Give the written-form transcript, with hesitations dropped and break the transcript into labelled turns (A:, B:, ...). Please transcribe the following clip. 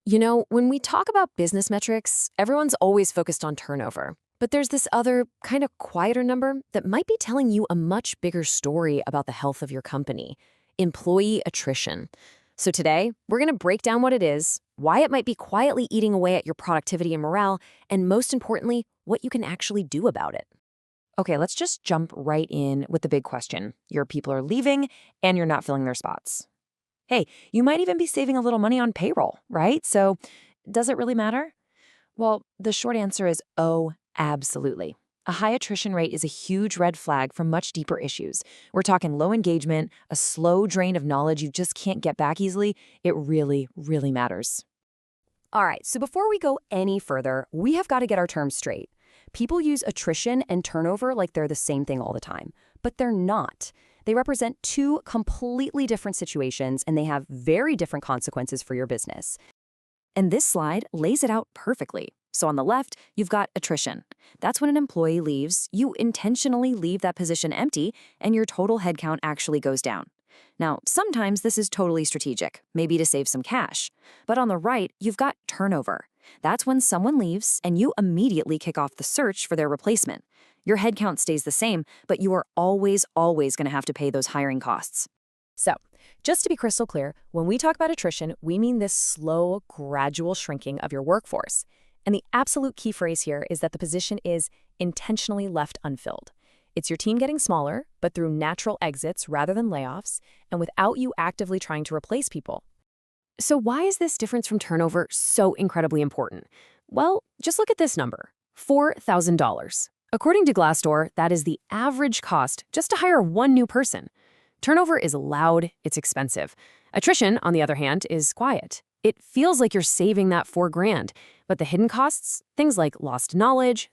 A: When we talk about business metrics, everyone's always focused on turnover. But there's this other, kind of quieter number that might be telling you a much bigger story about the health of your company: employee attrition. So today, we're going to break down what it is, why it might be quietly eating away at your productivity and morale, and most importantly, what you can actually do about it. Okay, let's just jump right in with the big question. Your people are leaving, and you're not filling their spots. Hey, you might even be saving a little money on payroll, right? So, does it really matter? Well, the short answer is absolutely. A high attrition rate is a huge red flag for much deeper issues. We're talking low engagement, a slow drain of knowledge you just can't get back easily. It really, really matters.
B: All right, so before we go any further, we have got to get our terms straight. People use attrition and turnover like they're the same thing all the time, but they're not. They represent two completely different situations, and they have very different consequences for your business. And this slide lays it out perfectly. So on the left, you've got attrition. That's when an employee leaves, you intentionally leave that position empty, and your total headcount actually goes down. Now, sometimes this is totally strategic, maybe to save some cash. But on the right, you've got turnover. That's when someone leaves, and you immediately kick off the search for their replacement. Your headcount stays the same, but you are always going to have to pay those hiring costs.
A: So, just to be crystal clear, when we talk about attrition, we mean this slow, gradual shrinking of your workforce. And the absolute key phrase here is that the position is intentionally left unfilled. It's your team getting smaller, but through natural exits rather than layoffs, and without you actively trying to replace people. So why is this difference from turnover so incredibly important? Well, just look at this number: $4,000. According to Glassdoor, that is the average cost just to hire one new person. Turnover is loud, it's expensive. Attrition, on the other hand, is quiet. It feels like you're saving that $4,000, but the hidden costs, things like lost knowledge,